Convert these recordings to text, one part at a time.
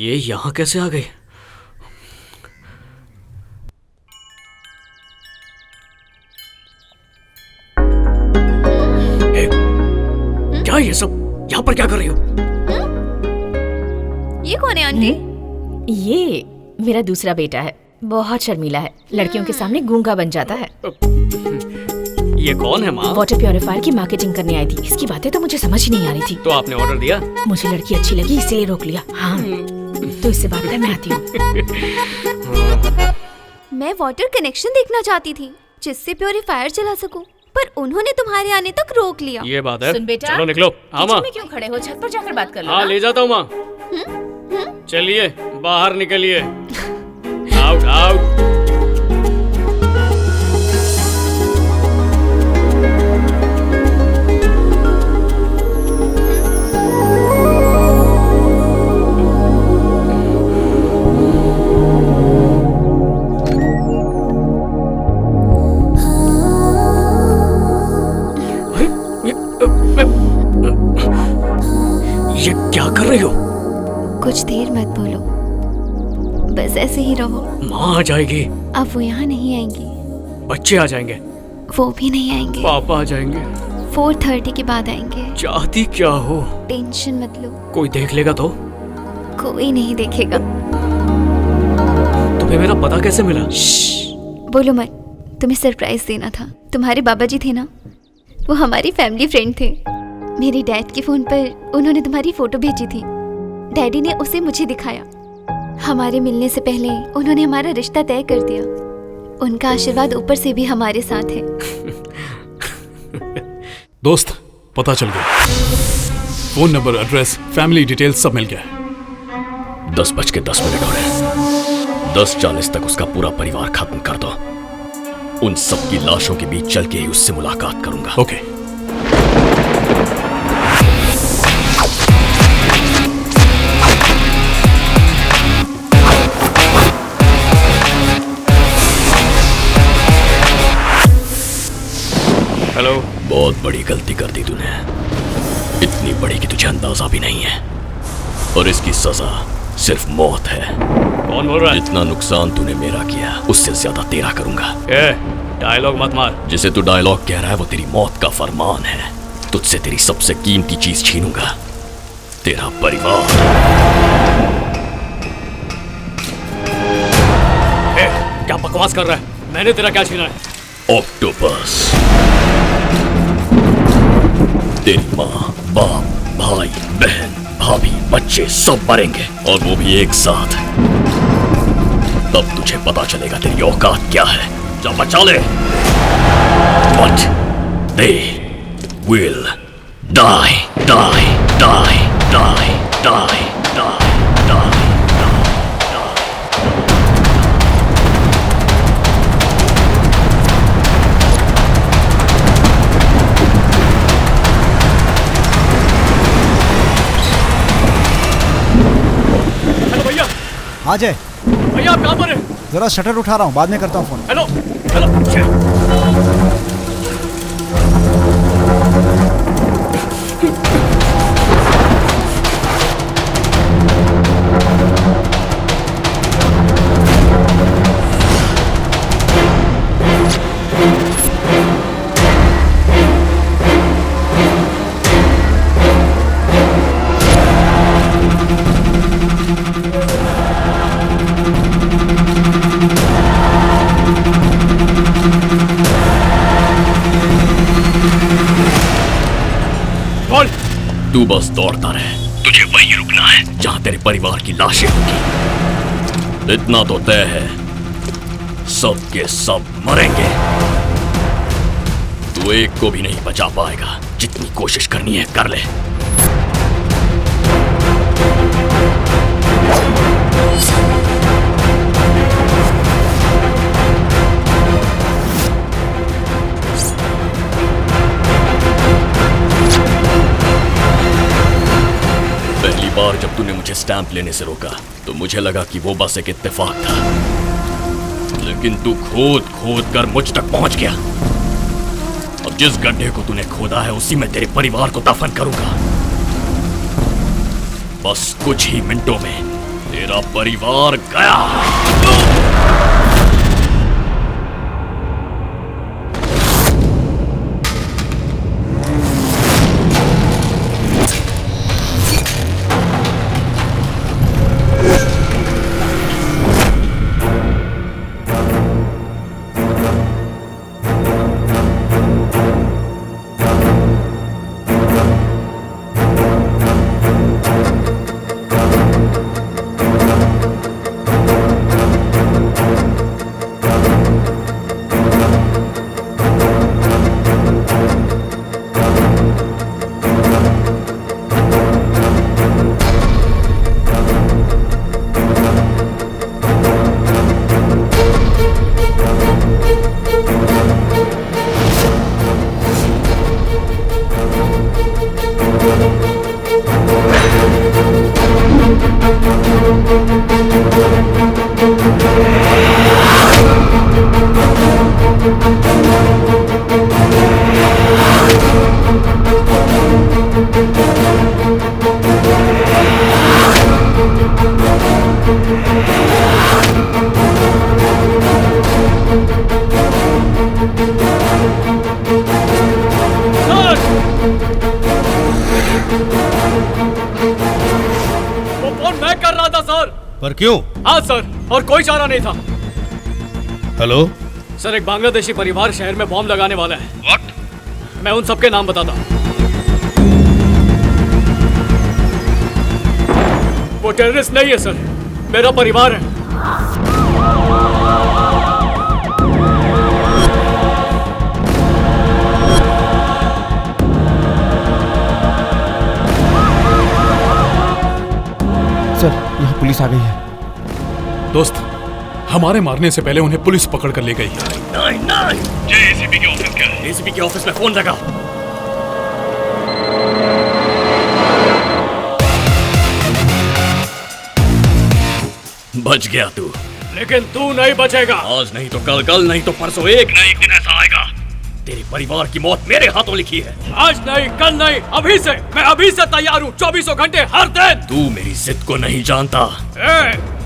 ये यहाँ कैसे आ गई? क्या ये सब यहाँ पर क्या कर रही हो? ये कौन है आंटी? ये मेरा दूसरा बेटा है, बहुत शर्मीला है, लड़कियों के सामने गूंगा बन जाता है। ये कौन है माँ? वाटर प्योरीफायर की मार्केटिंग करने आई थी। इसकी बातें तो मुझे समझ ही नहीं आ रही थी। तो आपने ऑर्डर दिया? मुझे लड़की अच्छी लगी इसलिए रोक लिया। हाँ तो इससे बात है, मैं आती हूँ। मैं वाटर कनेक्शन देखना चाहती थी जिससे प्योरीफायर चला सकूं, पर उन्होंने तुम्हारे आने तक रोक लिया। ये बात है। सुन बेटा, चलो निकलो। हाँ माँ। में क्यों खड़े हो? छत पर जाकर बात कर लो। हाँ ले जाता हूँ माँ। चलिए बाहर निकलिए। Out out. ये क्या कर रही हो? कुछ देर मत बोलो, बस ऐसे ही रहो। माँ आ जाएगी। अब वो यहाँ नहीं आएंगी। बच्चे आ जाएंगे। वो भी नहीं आएंगे। पापा आ जाएंगे। 4:30 के बाद आएंगे। चाहती क्या हो? टेंशन मत लो, कोई देख लेगा तो? कोई नहीं देखेगा। तुम्हें मेरा पता कैसे मिला? बोलो मत, तुम्हें सरप्राइज देना था। तुम्हारे बाबा जी थे ना, वो हमारी फैमिली फ्रेंड थे। मेरे डैड के फोन पर उन्होंने तुम्हारी फोटो भेजी थी। डैडी ने उसे मुझे दिखाया। हमारे मिलने से पहले उन्होंने हमारा रिश्ता तय कर दिया। उनका आशीर्वाद ऊपर से भी हमारे साथ है। दोस्त, पता चल गया। Phone number, address, family details सब मिल गया। 10:10 हो रहे हैं। 10:40 तक उसका पूरा परिवार खत्म कर दो। उन सब की लाशों के बीच चल के ही उससे मुलाकात करूंगा। ओके। हेलो। बहुत बड़ी गलती कर दी तूने, इतनी बड़ी कि तुझे अंदाजा भी नहीं है, और इसकी सजा सिर्फ मौत है। कौन बोल रहा है? जितना नुकसान तूने मेरा किया उससे ज्यादा तेरा करूंगा। डायलॉग मत मार। जिसे तू डायलॉग कह रहा है वो तेरी मौत का फरमान है। तुझसे तेरी सबसे कीमती चीज छीनूंगा, तेरा परिवार। क्या बकवास कर रहा है? मैंने तेरा क्या छीना है? ऑक्टोपस। तेरी माँ, बाप, भाई, बहन, भाभी, बच्चे सब मरेंगे, और वो भी एक साथ। तब तुझे पता चलेगा तेरी औकात क्या है। जा बचा ले। But they will die, die, die, die, die, die, die. आ जाए। भैया आप कहाँ पर हैं? जरा शटर उठा रहा हूँ, बाद में करता हूँ फोन। Hello hello. तू बस दौड़ता रहे, तुझे वहीं रुकना है जहां तेरे परिवार की लाशें होंगी। इतना तो तय है, सब के सब मरेंगे। तू एक को भी नहीं बचा पाएगा। जितनी कोशिश करनी है कर ले। पहली बार जब तूने मुझे स्टैंप लेने से रोका तो मुझे लगा कि वो बस एक इत्तेफाक था, लेकिन तू खोद खोद कर मुझ तक पहुंच गया। अब जिस गड्ढे को तूने खोदा है उसी में तेरे परिवार को दफन करूंगा। बस कुछ ही मिनटों में तेरा परिवार गया। वो फोन मैं कर रहा था सर। पर क्यों? हाँ सर, और कोई चारा नहीं था। हेलो सर, एक बांग्लादेशी परिवार शहर में बॉम्ब लगाने वाला है। व्हाट? मैं उन सबके नाम बताता हूँ। वो टेररिस्ट नहीं है सर, मेरा परिवार है। सर, यहाँ पुलिस आ गई है। दोस्त, हमारे मारने से पहले उन्हें पुलिस पकड़ कर ले गई है। नहीं नहीं, ये एसीपी के ऑफिस क्या है? एसीपी के ऑफिस में फोन लगा। बच गया तू, लेकिन तू नहीं बचेगा। आज नहीं तो कल, कल नहीं तो परसों, एक ना एक दिन ऐसा आएगा। तेरे परिवार की मौत मेरे हाथों लिखी है। आज नहीं, कल नहीं, अभी से। मैं अभी से तैयार हूँ, 24 घंटे हर दिन। तू मेरी जिद को नहीं जानता।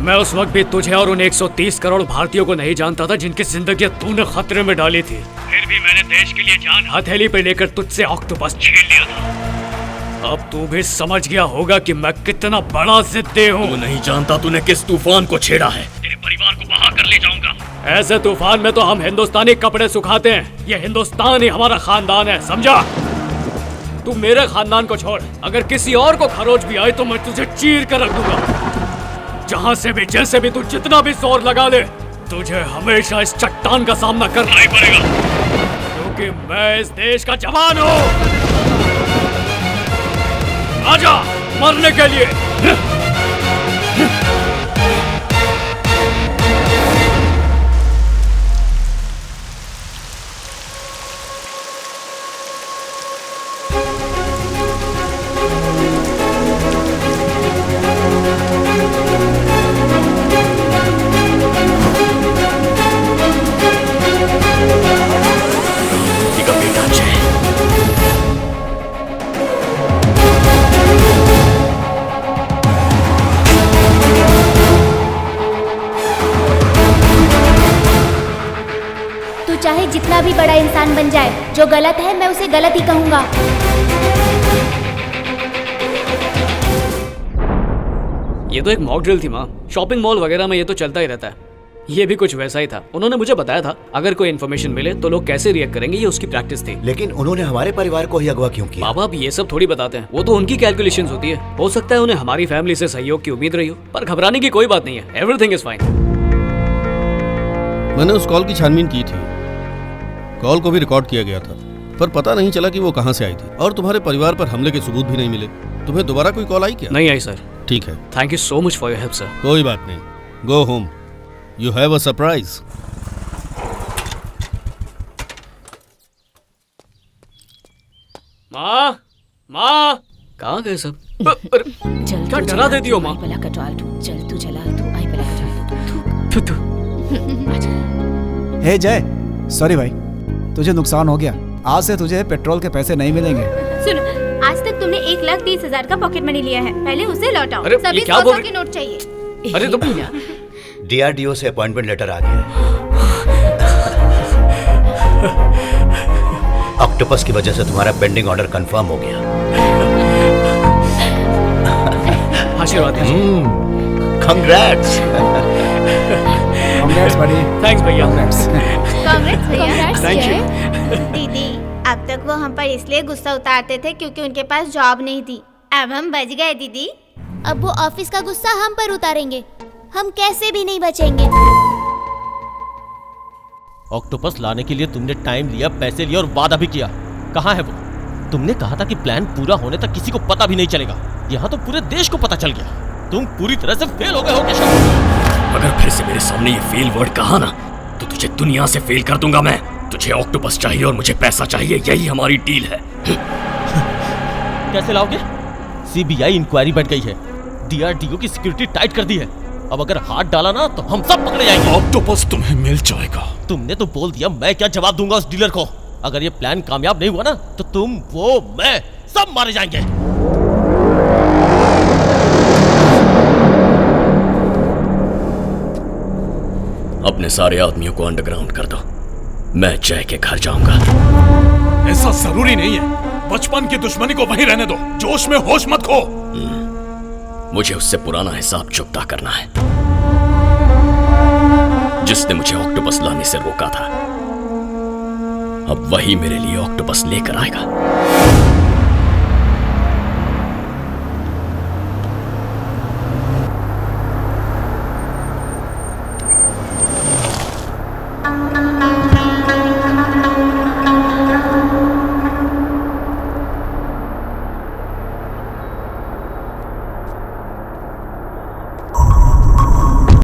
मैं उस वक्त भी तुझे और उन 130 करोड़ भारतीयों को नहीं जानता था जिनकी जिंदगी तूने खतरे में डाली थी। फिर भी मैंने देश के लिए जान हथेली पे लेकर तुझसे ऑक्टोपस छीन लिया था। अब तू भी समझ गया होगा कि मैं कितना बड़ा जिद्दी हूँ। तू नहीं जानता तूने किस तूफान को छेड़ा है। तेरे परिवार को बहा कर ले जाऊंगा। ऐसे तूफान में तो हम हिंदुस्तानी कपड़े सुखाते हैं। ये हिंदुस्तान ही हमारा खानदान है, समझा? तू मेरे खानदान को छोड़, अगर किसी और को खरोच भी आए तो मैं तुझे चीर कर रख दूंगा। जहां से भी, जैसे भी, तू जितना भी जोर लगा ले, तुझे हमेशा इस चट्टान का सामना करना ही पड़ेगा, क्योंकि मैं इस देश का जवान हूँ। आजा मरने के लिए। चाहे जितना भी बड़ा इंसान बन जाए, जो गलत है मैं उसे गलत ही कहूंगा। ये तो एक मॉक ड्रिल थी माँ। शॉपिंग मॉल वगैरह में ये तो चलता ही रहता है। ये भी कुछ वैसा ही था। उन्होंने मुझे बताया था अगर कोई इन्फॉर्मेशन मिले तो लोग कैसे रिएक्ट करेंगे, ये उसकी प्रैक्टिस थी। लेकिन उन्होंने हमारे परिवार को ही अगवा क्यों किया? बाबा अब ये सब थोड़ी बताते हैं, वो तो उनकी कैलकुलेशंस होती है। हो सकता है उन्हें हमारी फैमिली से सहयोग की उम्मीद रही हो, पर घबराने की कोई बात नहीं है। Everything is fine. मैंने उस कॉल की छानबीन की थी। कॉल को भी रिकॉर्ड किया गया था, पर पता नहीं चला कि वो कहां से आई थी। और तुम्हारे परिवार पर हमले के सबूत भी नहीं मिले। तुम्हें दोबारा कोई कॉल आई क्या? नहीं आई सर। ठीक है, thank you so much for your help sir. कोई बात नहीं। Go home, you have a surprise. माँ, माँ, कहाँ गए सब? क्या डरा देती हो माँ? हे जय, सॉरी भाई, तुझे नुकसान हो गया। आज से तुझे पेट्रोल के पैसे नहीं मिलेंगे। सुनो, आज तक तुमने 1,30,000 का पॉकेट मनी लिया है, पहले उसे लौटाओ। अरे, सभी ये क्या 100 बोल के नोट चाहिए। अरे तो डीआरडीओ से अपॉइंटमेंट लेटर आ गया है। ऑक्टोपस की वजह से तुम्हारा पेंडिंग ऑर्डर कंफर्म हो गया। आशीर्वाद कंग्रेट्स। कांग्रेट्स बड़ी। थैंक्स भैया। कांग्रेट्स भैया। Thank you. दीदी अब तक वो हम पर इसलिए गुस्सा उतारते थे क्योंकि उनके पास जॉब नहीं थी। अब हम बच गए दीदी। अब वो ऑफिस का गुस्सा हम पर उतारेंगे। हम कैसे भी नहीं बचेंगे। ऑक्टोपस लाने के लिए तुमने टाइम लिया, पैसे लिए और वादा भी किया। कहाँ है वो? तुमने कहा था कि प्लान पूरा होने तक किसी को पता भी नहीं चलेगा। यहाँ तो पूरे देश को पता चल गया। तुम पूरी तरह से फेल हो गए हो केशव। अगर फिर से मेरे सामने ये फेल वर्ड कहा ना तो तुझे दुनिया से फेल कर दूंगा मैं। तुझे ऑक्टोपस चाहिए और मुझे पैसा चाहिए, यही हमारी डील है। कैसे लाओगे? सीबीआई इंक्वायरी बैठ गई है। डीआरडीओ की सिक्योरिटी टाइट कर दी है। अब अगर हाथ डाला ना तो हम सब पकड़े जाएंगे। ऑक्टोपस तुम्हें मिल जाएगा। तुमने तो बोल दिया, मैं क्या जवाब दूंगा उस डीलर को? अगर ये प्लान कामयाब नहीं हुआ ना तो तुम, वो, मैं सब मारे जाएंगे। अपने सारे आदमियों को अंडरग्राउंड कर दो। मैं जय के घर जाऊंगा। ऐसा जरूरी नहीं है। बचपन की दुश्मनी को वहीं रहने दो। जोश में होश मत खो। मुझे उससे पुराना हिसाब चुकता करना है जिसने मुझे ऑक्टोपस लाने से रोका था। अब वही मेरे लिए ऑक्टोपस लेकर आएगा।